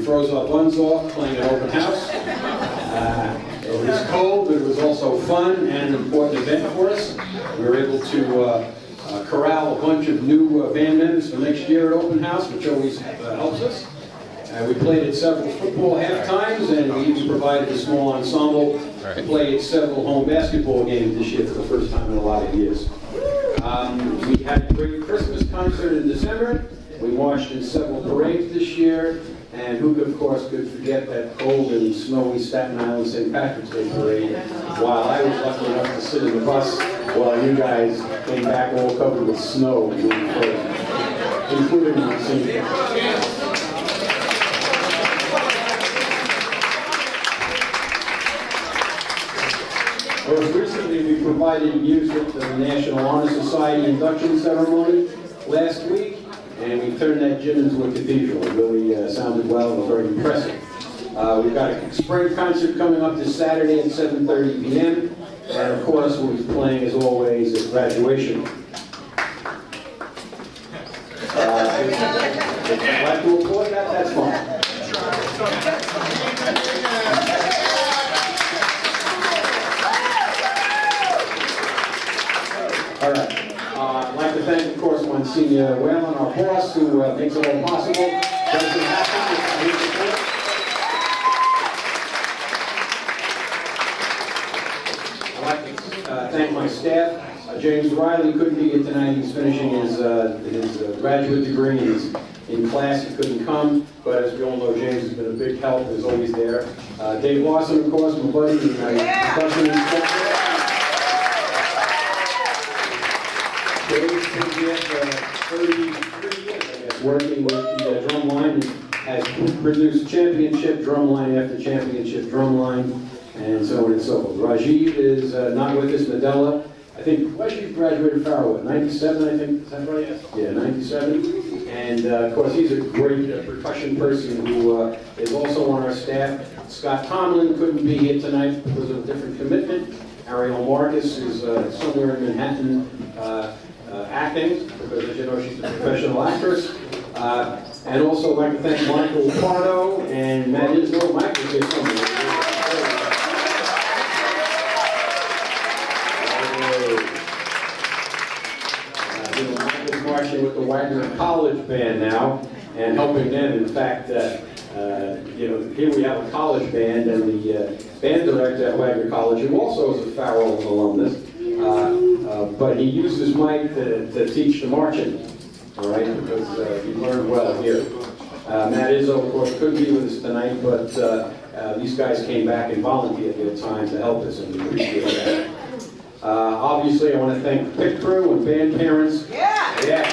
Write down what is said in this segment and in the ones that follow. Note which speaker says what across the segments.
Speaker 1: froze our buns off playing an open house. It was cold, but it was also fun and an important event for us. We were able to corral a bunch of new band members for next year at open house, which always helps us. We played at several football half times, and we even provided a small ensemble to play at several home basketball games this year for the first time in a lot of years. We had a great Christmas concert in December. We marched in several parades this year, and who, of course, could forget that cold and snowy Staten Island St. Patrick's Day parade, while I was lucky enough to sit in the bus while you guys came back all covered with snow, including my senior. Most recently, we provided music to the National Honor Society induction ceremony last week, and we turned that gym into a cathedral. It really sounded well and was very impressive. We've got a spring concert coming up this Saturday at 7:30 p.m., and of course, we'll be playing, as always, at graduation. If you'd like to applaud that, that's fine. All right. I'd like to thank, of course, Monsignor Whalen, our boss, who makes it all possible. Doesn't happen without his support. I'd like to thank my staff. James Riley couldn't be here tonight. He's finishing his graduate degree and in class. He couldn't come, but as we all know, James has been a big help. Is always there. Dave Lawson, of course, my buddy, and my production instructor. Dave's been here for 33 years, I guess, working with the drum line, and has produced championship drumline after championship drumline, and so on and so forth. Rajiv is not with us. Nadella, I think Rajiv graduated Farrow, what, 97, I think, is that right? Yes. Yeah, 97. And of course, he's a great percussion person who is also on our staff. Scott Tomlin couldn't be here tonight because of a different commitment. Ariel Marcus is somewhere in Manhattan acting, because as you know, she's a professional actress. And also I'd like to thank Michael Pardo and Matt Isno. Michael's here somewhere. Michael's marching with the Wagner College Band now, and helping them. In fact, here we have a college band, and the band director at Wagner College, who also is a Farrell alumnus, but he used his mic to teach the marching, all right, because he learned well here. Matt Izzo, of course, couldn't be with us tonight, but these guys came back and volunteered their time to help us, and we appreciate that. Obviously, I want to thank the pit crew and band parents. Yeah! Yeah.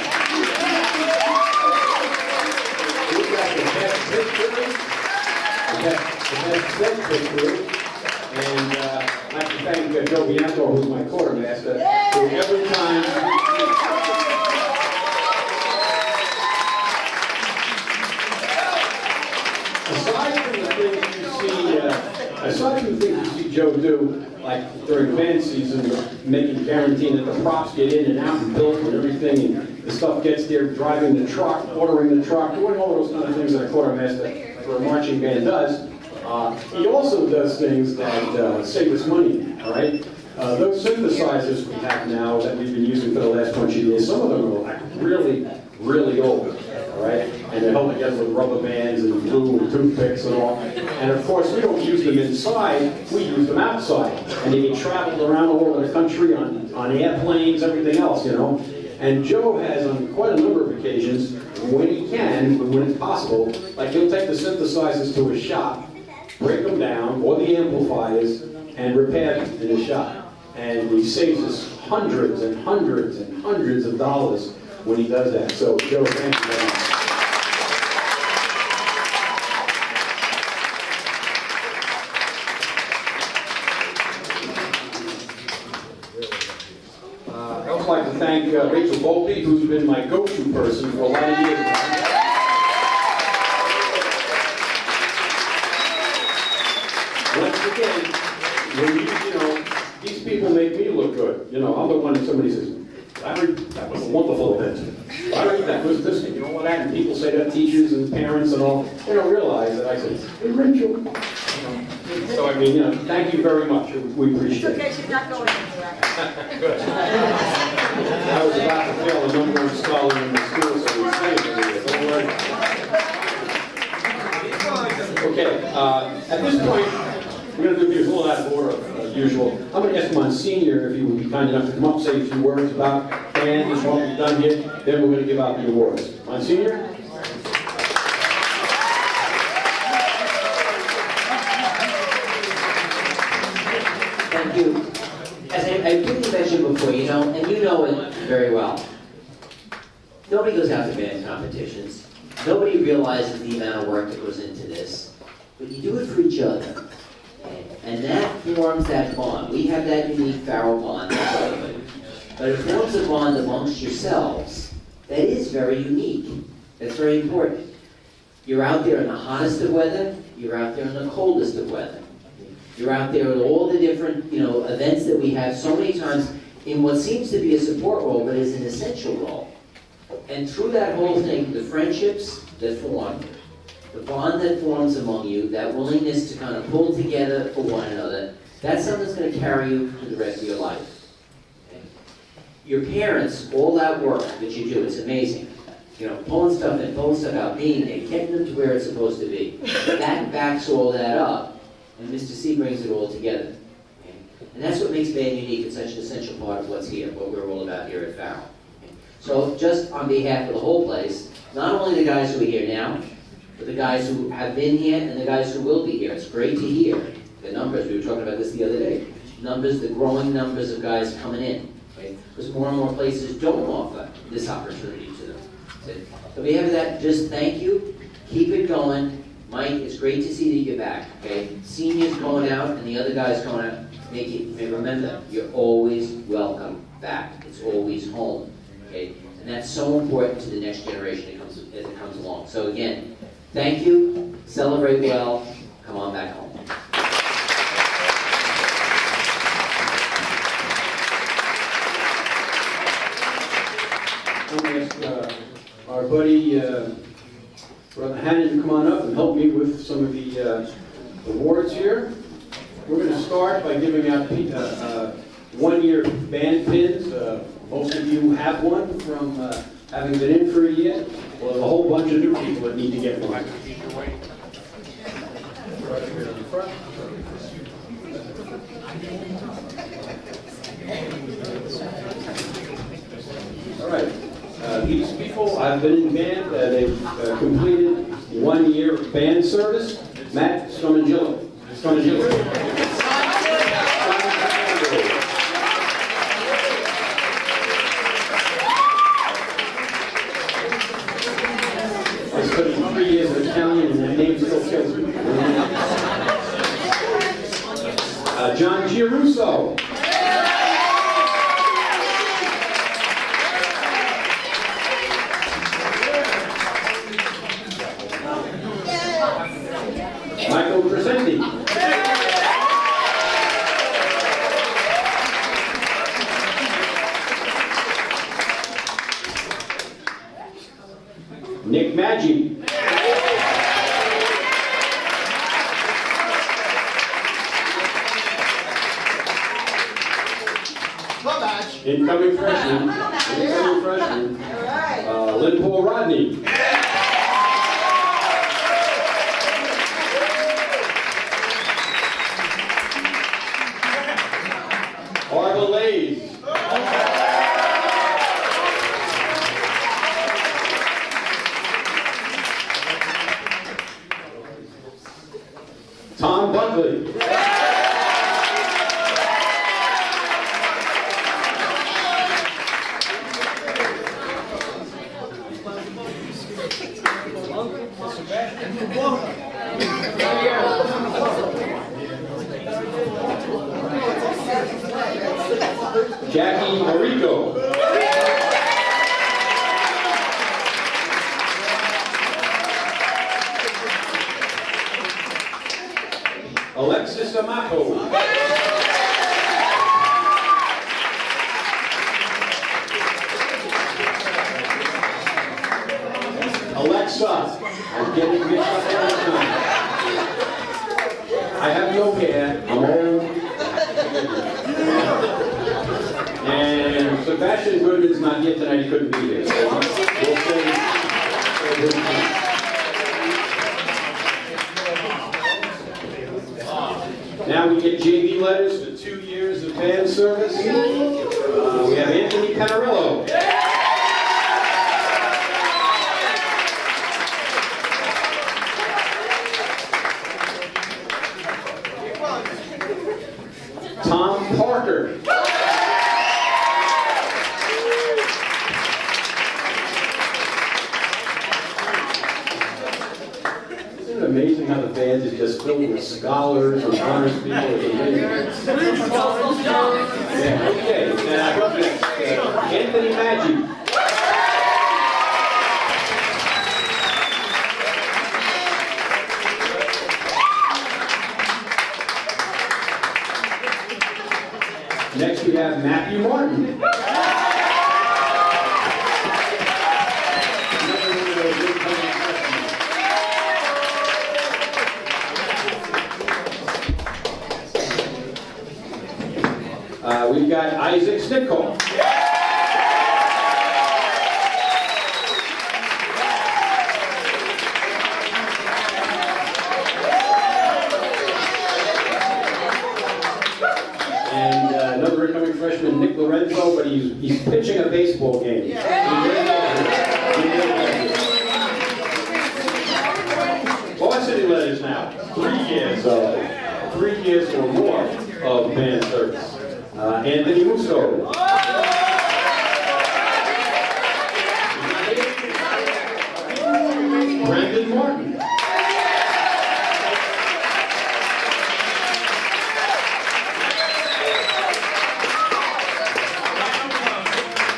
Speaker 1: And I'd like to thank Joe Bianco, who's my quartermaster, who every time aside from the things you see Joe do, like during band season, guaranteeing that the props get in and out and built and everything, and the stuff gets there, driving the truck, ordering the truck, doing all those kind of things that a quartermaster for a marching band does. He also does things that save us money, all right? Those synthesizers we have now that we've been using for the last bunch of years, some of them are like really, really old, all right? And they're held together with rubber bands and glue and toothpicks and all. And of course, we don't use them inside, we use them outside. And they get traveled around all over the country on airplanes, everything else, you know? And Joe has, on quite a number of occasions, when he can, when it's possible, like he'll take the synthesizers to his shop, break them down, or the amplifiers, and repair them in his shop. And he saves us hundreds and hundreds and hundreds of dollars when he does that. So, Joe, thank you very much. I'd also like to thank Rachel Volpe, who's been my go-to person for a lot of years now. Once again, when these people make me look good. You know, I'm the one that somebody says, Larry, that was a wonderful event. Larry, that, who's listening, you know, all that, and people say that, teachers and parents and all, they don't realize that I said, hey, Rachel. You know, so I mean, you know, thank you very much, we appreciate it.
Speaker 2: It's okay, she's not going anywhere.
Speaker 1: Good. I was about to fail a number one scholar in the school, so we saved it. Don't worry. Okay, at this point, we're going to do things a little out of order as usual. I'm going to ask Monsignor if he would be kind enough to come up, say a few words about band and what we've done here. Then we're going to give out the awards. Monsignor?
Speaker 3: Thank you. As I briefly mentioned before, you know, and you know it very well, nobody goes out to band competitions. Nobody realizes the amount of work that goes into this. But you do it for each other. And that forms that bond. We have that unique Farrell bond, but it forms a bond amongst yourselves that is very unique. That's very important. You're out there in the hottest of weather. You're out there in the coldest of weather. You're out there with all the different, you know, events that we have so many times in what seems to be a support role, but is an essential role. And through that whole thing, the friendships that form, the bond that forms among you, that willingness to kind of pull together for one another, that's something that's going to carry you through the rest of your life. Okay? Your parents, all that work that you do, it's amazing. You know, pulling stuff in, pulling stuff out, being there, getting them to where it's supposed to be. That backs all that up, and Mr. C brings it all together. Okay? And that's what makes band unique and such an essential part of what's here, what we're all about here at Farrell. Okay? So just on behalf of the whole place, not only the guys who are here now, but the guys who have been here and the guys who will be here. It's great to hear the numbers. We were talking about this the other day. Numbers, the growing numbers of guys coming in. Right? Because more and more places don't offer this opportunity to them. So we have that. Just thank you. Keep it going. Mike, it's great to see that you're back. Okay? Seniors going out and the other guys going out. Remember, you're always welcome back. It's always home. Okay? And that's so important to the next generation as it comes along. So again, thank you, celebrate well, come on back home.
Speaker 1: I'm going to ask our buddy, Brother Hannon, to come on up and help me with some of the awards here. We're going to start by giving out one-year band pins. Most of you have one from having been in for a year. Well, there's a whole bunch of new people that need to get one. Right here in the front. All right. These people have been in band. They've completed 1 year of band service. Matt Scamangillo. I studied 3 years of Italian, and that name still kills me. John Giarusso. Michael Crescenti. Nick Maggi. Incoming freshman. Lynn Paul Rodney. Barbara Lays. Tom Buckley. Jackie Marico. Alexis Amato. I have no hair, I'm old. And Sebastian Goodman's not here tonight, he couldn't be here. So we'll say, now we get JV letters for 2 years of band service. We have Anthony Canarillo. Tom Parker. Isn't it amazing how the band is just filled with scholars and honors people? It's amazing. Yeah, okay. Now, up next, Anthony Maggi. Next we have Matthew Martin. We've got Isaac Stickholm. And another incoming freshman, Nick Lorenzo, but he's pitching a baseball game. Varsity letters now. 3 years or more of band service. Anthony Musso.